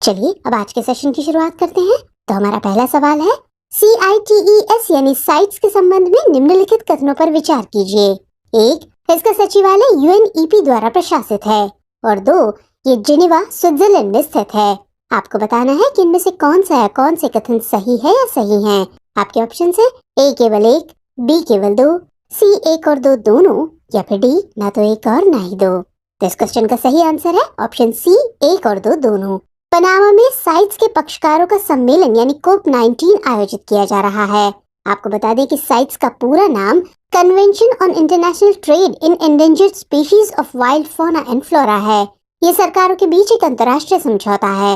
चलिए अब आज के सेशन की शुरुआत करते हैं। तो हमारा पहला सवाल है, CITES यानी साइट्स के संबंध में निम्नलिखित कथनों पर विचार कीजिए। 1. इसका सचिवालय UNEP द्वारा प्रशासित है। और 2. ये जिनेवा स्विट्जरलैंड में स्थित है। आपको बताना है कि इनमें से कौन से कथन सही है या सही हैं। आपके ऑप्शन है A केवल 1, B केवल 2, C 1 और 2 दोनों, या फिर D ना तो 1 और ना ही 2। तो इस क्वेश्चन का सही आंसर है ऑप्शन C 1 और 2 दोनों। पनामा में साइट्स के पक्षकारों का सम्मेलन यानी COP19 आयोजित किया जा रहा है। आपको बता दें कि साइट्स का पूरा नाम convention on international trade in endangered species of wild fauna and flora है। ये सरकारों के बीच एक अंतर्राष्ट्रीय समझौता है।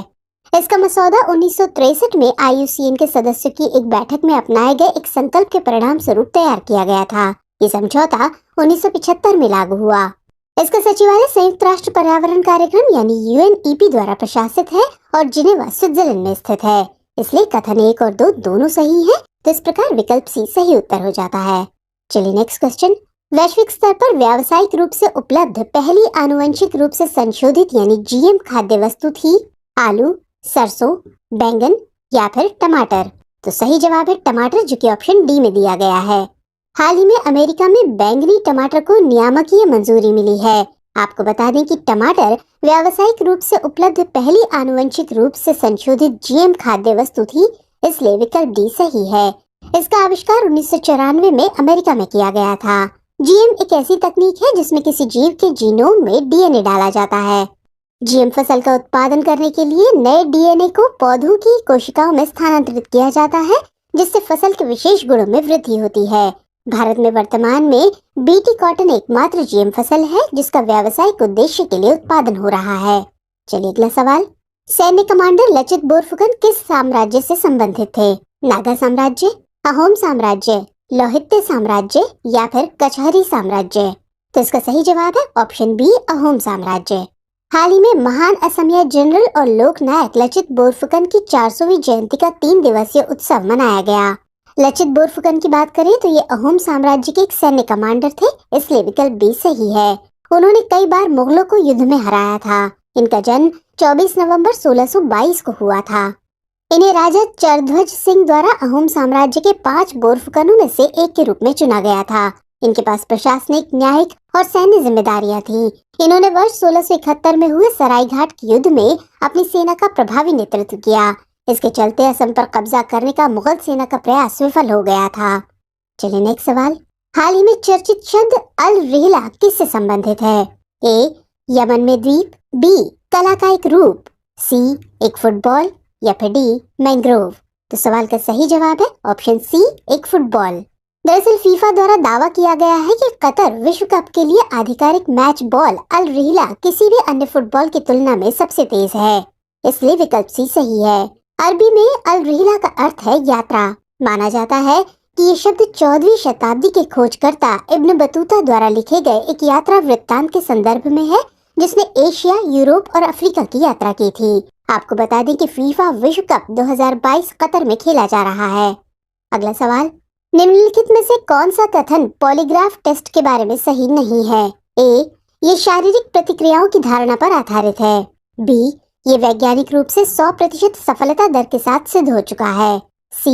इसका मसौदा 1963 में IUCN के सदस्यों की एक बैठक में अपनाए गए एक संकल्प के परिणाम स्वरूप तैयार किया गया था। ये समझौता 1975 में लागू हुआ। इसका सचिवालय संयुक्त राष्ट्र पर्यावरण कार्यक्रम यानी UNEP द्वारा प्रशासित है और जिनेवा स्विट्जरलैंड में स्थित है। इसलिए कथन 1 और 2 दोनों सही हैं, तो इस प्रकार विकल्प C सही उत्तर हो जाता है। चलिए नेक्स्ट क्वेश्चन। वैश्विक स्तर पर व्यावसायिक रूप से उपलब्ध पहली आनुवंशिक रूप से संशोधित यानी GM खाद्य वस्तु थी आलू, सरसों, बैंगन या फिर टमाटर। तो सही जवाब है टमाटर, जो कि ऑप्शन D में दिया गया है। हाल ही में अमेरिका में बैंगनी टमाटर को नियामकीय मंजूरी मिली है। आपको बता दें कि टमाटर व्यावसायिक रूप से उपलब्ध पहली आनुवंशिक रूप से संशोधित GM खाद्य वस्तु थी, इसलिए विकल्प D सही है। इसका आविष्कार 1994 में अमेरिका में किया गया था। GM एक ऐसी तकनीक है जिसमें किसी जीव के जीनोम में DNA डाला जाता है। GM फसल का उत्पादन करने के लिए नए DNA को पौधों की कोशिकाओं में स्थानांतरित किया जाता है, जिससे फसल के विशेष गुणों में वृद्धि होती है। भारत में वर्तमान में BT कॉटन एकमात्र GM फसल है जिसका व्यावसायिक उद्देश्य के लिए उत्पादन हो रहा है। चलिए अगला सवाल। सैन्य कमांडर लचित बोरफुकन किस साम्राज्य से संबंधित थे? नागा साम्राज्य, अहोम साम्राज्य, लोहित्य साम्राज्य या फिर कचहरी साम्राज्य? तो इसका सही जवाब है ऑप्शन B अहोम साम्राज्य। हाल ही में महान असमिया जनरल और लोक नायक लचित बोरफुकन की 400वीं जयंती का 3 दिवसीय उत्सव मनाया गया। लचित बोरफुकन की बात करें तो ये अहोम साम्राज्य के एक सैन्य कमांडर थे, इसलिए विकल्प B सही है। उन्होंने कई बार मुगलों को युद्ध में हराया था। इनका जन्म 24 नवंबर 1622 को हुआ था। इन्हें राजा चरध्वज सिंह द्वारा अहोम साम्राज्य के 5 बोरफुकनों में से एक के रूप में चुना गया था। इनके पास प्रशासनिक, न्यायिक और सैन्य जिम्मेदारियां थीं। इन्होंने वर्ष 1671 में हुए सरायघाट के युद्ध में अपनी सेना का प्रभावी नेतृत्व किया। इसके चलते असम पर कब्जा करने का मुगल सेना का प्रयास विफल हो गया था। चलिए नेक्स्ट सवाल। हाल ही में चर्चित शब्द अल रिहला किससे संबंधित है? A यमन में द्वीप, B कला का एक रूप, C एक फुटबॉल या फिर D मैंग्रोव? तो सवाल का सही जवाब है ऑप्शन C एक फुटबॉल। दरअसल फीफा द्वारा दावा किया गया है कि कतर विश्व कप के लिए आधिकारिक मैच बॉल अल रिहला किसी भी अन्य फुटबॉल की तुलना में सबसे तेज है, इसलिए विकल्प C सही है। अरबी में अल रिहला का अर्थ है यात्रा। माना जाता है कि ये शब्द 14वीं शताब्दी के खोजकर्ता इब्न बतूता द्वारा लिखे गए एक यात्रा वृत्तांत के संदर्भ में है, जिसने एशिया, यूरोप और अफ्रीका की यात्रा की थी। आपको बता दें कि फीफा विश्व कप 2022 कतर में खेला जा रहा है। अगला सवाल। निम्नलिखित में से कौन सा कथन पॉलीग्राफ टेस्ट के बारे में सही नहीं है? A ये शारीरिक प्रतिक्रियाओं की धारणा पर आधारित है, B ये वैज्ञानिक रूप से 100% सफलता दर के साथ सिद्ध हो चुका है, C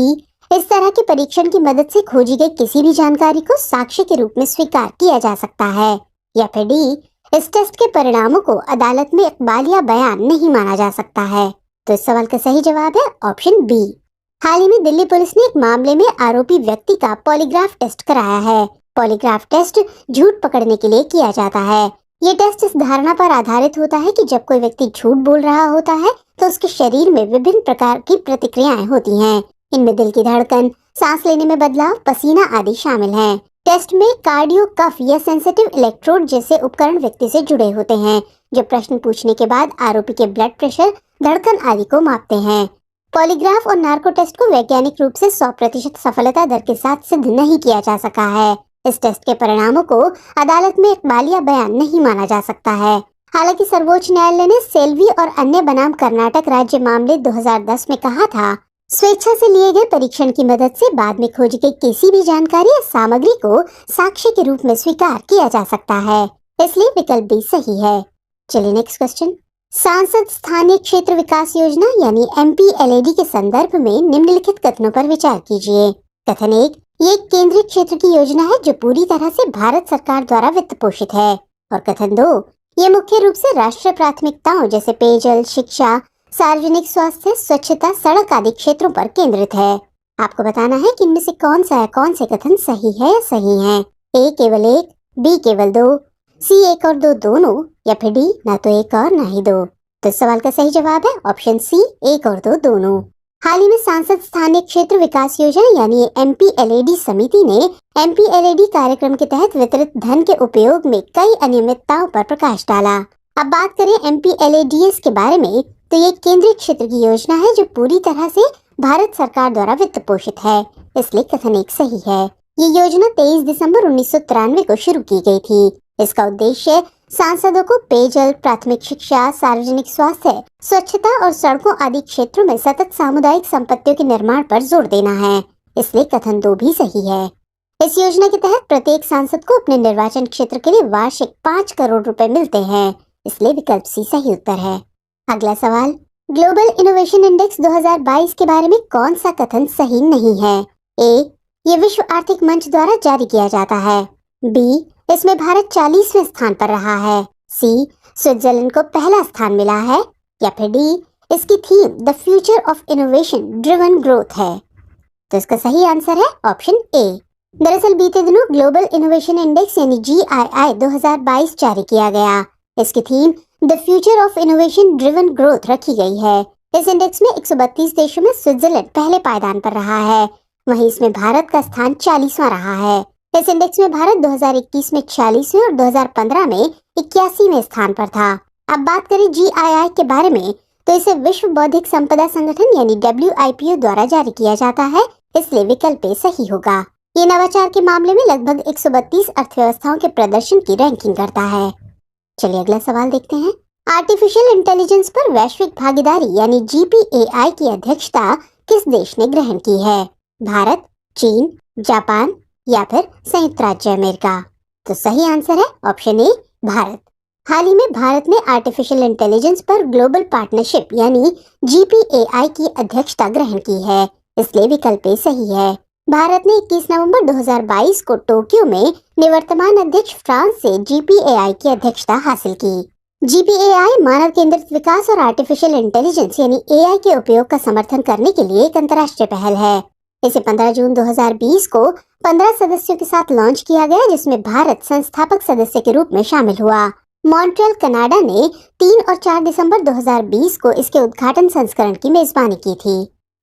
इस तरह के परीक्षण की मदद से खोजी गई किसी भी जानकारी को साक्ष्य के रूप में स्वीकार किया जा सकता है, या फिर D इस टेस्ट के परिणामों को अदालत में इकबालिया बयान नहीं माना जा सकता है। तो इस सवाल का सही जवाब है ऑप्शन B। हाल ही में दिल्ली पुलिस ने एक मामले में आरोपी व्यक्ति का पॉलीग्राफ टेस्ट कराया है। पॉलीग्राफ टेस्ट झूठ पकड़ने के लिए किया जाता है। ये टेस्ट इस धारणा पर आधारित होता है कि जब कोई व्यक्ति झूठ बोल रहा होता है तो उसके शरीर में विभिन्न प्रकार की प्रतिक्रियाएं होती हैं। इनमें दिल की धड़कन, सांस लेने में बदलाव, पसीना आदि शामिल हैं। टेस्ट में कार्डियो कफ या सेंसिटिव इलेक्ट्रोड जैसे उपकरण व्यक्ति से जुड़े होते हैं, जो प्रश्न पूछने के बाद आरोपी के ब्लड प्रेशर, धड़कन आदि को मापते हैं। पॉलीग्राफ और नार्को टेस्ट को वैज्ञानिक रूप से 100% सफलता दर के साथ सिद्ध नहीं किया जा सका है। इस टेस्ट के परिणामों को अदालत में इकबालिया बयान नहीं माना जा सकता है। हालांकि सर्वोच्च न्यायालय ने सेल्वी और अन्य बनाम कर्नाटक राज्य मामले 2010 में कहा था, स्वेच्छा से लिए गए परीक्षण की मदद से बाद में खोजी गई किसी भी जानकारी या सामग्री को साक्ष्य के रूप में स्वीकार किया जा सकता है, इसलिए विकल्प B सही है। चलिए नेक्स्ट क्वेश्चन। सांसद स्थानीय क्षेत्र विकास योजना यानी MPLAD के संदर्भ में निम्नलिखित कथनों पर विचार कीजिए। कथन 1, ये एक केंद्रीय क्षेत्र की योजना है जो पूरी तरह से भारत सरकार द्वारा वित्त पोषित है। और कथन 2, ये मुख्य रूप से राष्ट्रीय प्राथमिकताओं जैसे पेयजल, शिक्षा, सार्वजनिक स्वास्थ्य, स्वच्छता, सड़क आदि क्षेत्रों पर केंद्रित है। आपको बताना है कि इनमें से कौन से कथन सही है या सही है। A केवल 1, B केवल 2, C 1 और 2 दोनों, या फिर D ना तो 1 और ना ही 2। तो इस सवाल का सही जवाब है ऑप्शन C 1 और 2 दोनों। हाल ही में सांसद स्थानीय क्षेत्र विकास योजना यानी MPLAD समिति ने MPLAD कार्यक्रम के तहत वितरित धन के उपयोग में कई अनियमितताओं पर प्रकाश डाला। अब बात करें MPLADS के बारे में, तो ये केंद्रीय क्षेत्र की योजना है जो पूरी तरह से भारत सरकार द्वारा वित्त पोषित है, इसलिए कथन 1 सही है। ये योजना 23 दिसंबर 1993 को शुरू की गई थी। इसका उद्देश्य सांसदों को पेयजल, प्राथमिक शिक्षा, सार्वजनिक स्वास्थ्य, स्वच्छता और सड़कों आदि क्षेत्रों में सतत सामुदायिक संपत्तियों के निर्माण पर जोर देना है, इसलिए कथन 2 भी सही है। इस योजना के तहत प्रत्येक सांसद को अपने निर्वाचन क्षेत्र के लिए वार्षिक 5 करोड़ रुपए मिलते हैं, इसलिए विकल्प सी सही उत्तर है। अगला सवाल, ग्लोबल इनोवेशन इंडेक्स 2022 के बारे में कौन सा कथन सही नहीं है। A, ये विश्व आर्थिक मंच द्वारा जारी किया जाता है। B, इसमें भारत 40वें स्थान पर रहा है। C, स्विट्जरलैंड को पहला स्थान मिला है। या फिर D, इसकी theme the future of innovation driven growth है। तो इसका सही आंसर है ऑप्शन A। दरअसल बीते दिनों ग्लोबल इनोवेशन इंडेक्स यानी GII 2022 जारी किया गया। इसकी theme the future of innovation driven growth रखी गई है। इस इंडेक्स में 132 देशों में स्विट्जरलैंड पहले पायदान पर रहा है, वहीं इसमें भारत का स्थान 40वां रहा है। इस इंडेक्स में भारत 2021 में 40वें और 2015 में 81वें स्थान पर था। अब बात करें GII के बारे में, तो इसे विश्व बौद्धिक संपदा संगठन यानी WIPO द्वारा जारी किया जाता है, इसलिए विकल्प A सही होगा। ये नवाचार के मामले में लगभग 132 अर्थव्यवस्थाओं के प्रदर्शन की रैंकिंग करता है। चलिए अगला सवाल देखते हैं। आर्टिफिशियल इंटेलिजेंस पर वैश्विक भागीदारी यानी GPAI की अध्यक्षता किस देश ने ग्रहण की है। भारत, चीन, जापान या फिर संयुक्त राज्य अमेरिका। तो सही आंसर है ऑप्शन ए, भारत। हाल ही में भारत ने आर्टिफिशियल इंटेलिजेंस पर ग्लोबल पार्टनरशिप यानी GPAI की अध्यक्षता ग्रहण की है, इसलिए विकल्प ए सही है। भारत ने 21 नवंबर 2022 को टोक्यो में निवर्तमान अध्यक्ष फ्रांस से GPAI की अध्यक्षता हासिल की। GPAI मानव केंद्रित विकास और आर्टिफिशियल इंटेलिजेंस यानी AI के उपयोग का समर्थन करने के लिए एक अंतर्राष्ट्रीय पहल है। इसे 15 जून 2020 को 15 सदस्यों के साथ लॉन्च किया गया, जिसमें भारत संस्थापक सदस्य के रूप में शामिल हुआ। मॉन्ट्रियल, कनाडा ने 3 और 4 दिसंबर 2020 को इसके उद्घाटन संस्करण की मेजबानी की थी।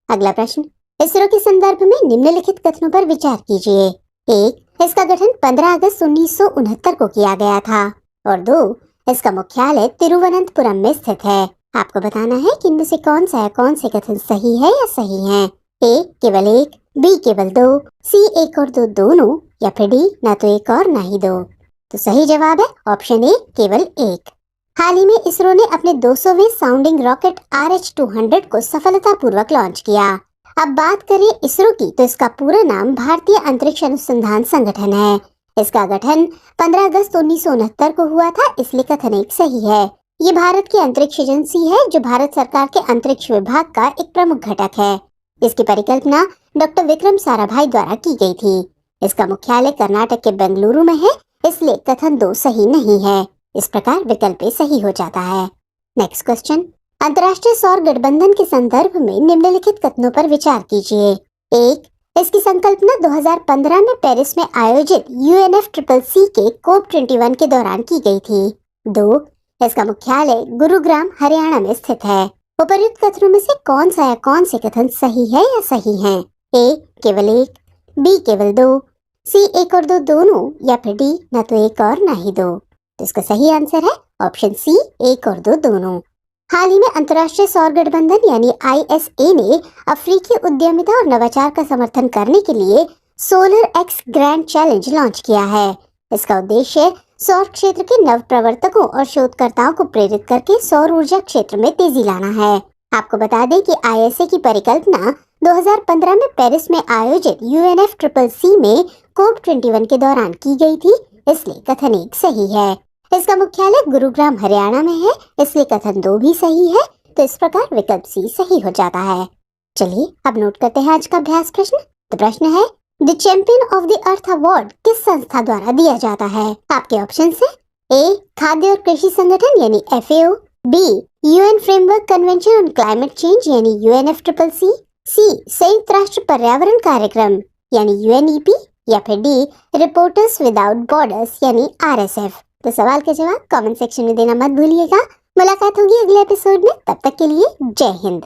अगला प्रश्न, इसरो के संदर्भ में निम्नलिखित कथनों पर विचार कीजिए। 1, इसका गठन 15 अगस्त 1969 को किया गया था। और 2, इसका मुख्यालय तिरुवनंतपुरम में स्थित है। आपको बताना है कि इनमें से कौन से कथन सही है या सही हैं। A केवल 1, B केवल 2, C 1 और 2 दोनों, या फिर D ना तो 1 और ना ही 2। तो सही जवाब है ऑप्शन ए, केवल 1। हाल ही में इसरो ने अपने 200वें साउंडिंग रॉकेट RH-200 को सफलतापूर्वक लॉन्च किया। अब बात करें इसरो की, तो इसका पूरा नाम भारतीय अंतरिक्ष अनुसंधान संगठन है। इसका गठन 15 अगस्त 1969 को हुआ था, इसलिए कथन 1 सही है। ये भारत की अंतरिक्ष एजेंसी है जो भारत सरकार के अंतरिक्ष विभाग का एक प्रमुख घटक है। इसकी परिकल्पना डॉक्टर विक्रम साराभाई द्वारा की गई थी। इसका मुख्यालय कर्नाटक के बेंगलुरु में है, इसलिए कथन 2 सही नहीं है। इस प्रकार विकल्प ए सही हो जाता है। नेक्स्ट क्वेश्चन, अंतर्राष्ट्रीय सौर गठबंधन के संदर्भ में निम्नलिखित कथनों पर विचार कीजिए। 1, इसकी संकल्पना 2015 में पेरिस में आयोजित UNFCCC के COP21 के दौरान की गई थी। 2, इसका मुख्यालय गुरुग्राम, हरियाणा में स्थित है। उपर्युक्त कथनों में से कौन से कथन सही है या सही हैं? A केवल 1, B केवल 2, C 1 और 2 दोनों, या फिर D ना तो 1 और ना ही 2। तो इसका सही आंसर है ऑप्शन C 1 और 2 दोनों। हाल ही में अंतर्राष्ट्रीय सौर गठबंधन यानी ISA ने अफ्रीकी उद्यमिता और नवाचार का समर्थन करने के लिए solar x grand challenge launch किया है। इसका उद्देश्य सौर क्षेत्र के नव प्रवर्तकों और शोधकर्ताओं को प्रेरित करके सौर ऊर्जा क्षेत्र में तेजी लाना है। आपको बता दें कि ISA की परिकल्पना 2015 में पेरिस में आयोजित UNFCCC में COP21 के दौरान की गई थी, इसलिए कथन 1 सही है। इसका मुख्यालय गुरुग्राम हरियाणा में है, इसलिए कथन 2 भी सही है। तो इस प्रकार विकल्प सी सही हो जाता है। चलिए अब नोट करते हैं आज का अभ्यास प्रश्न। तो प्रश्न है, the champion of the earth award किस संस्था द्वारा दिया जाता है? आपके ऑप्शन है ए खाद्य और कृषि संगठन यानी FAO, B UN framework convention on climate change यानी UNFCCC, सी संयुक्त राष्ट्र पर्यावरण कार्यक्रम यानी UNEP, या फिर डी रिपोर्टर्स विदाउट बॉर्डर्स यानी RSF। तो सवाल के जवाब कमेंट सेक्शन में देना मत भूलिएगा। मुलाकात होगी अगले एपिसोड में, तब तक के लिए जय हिंद।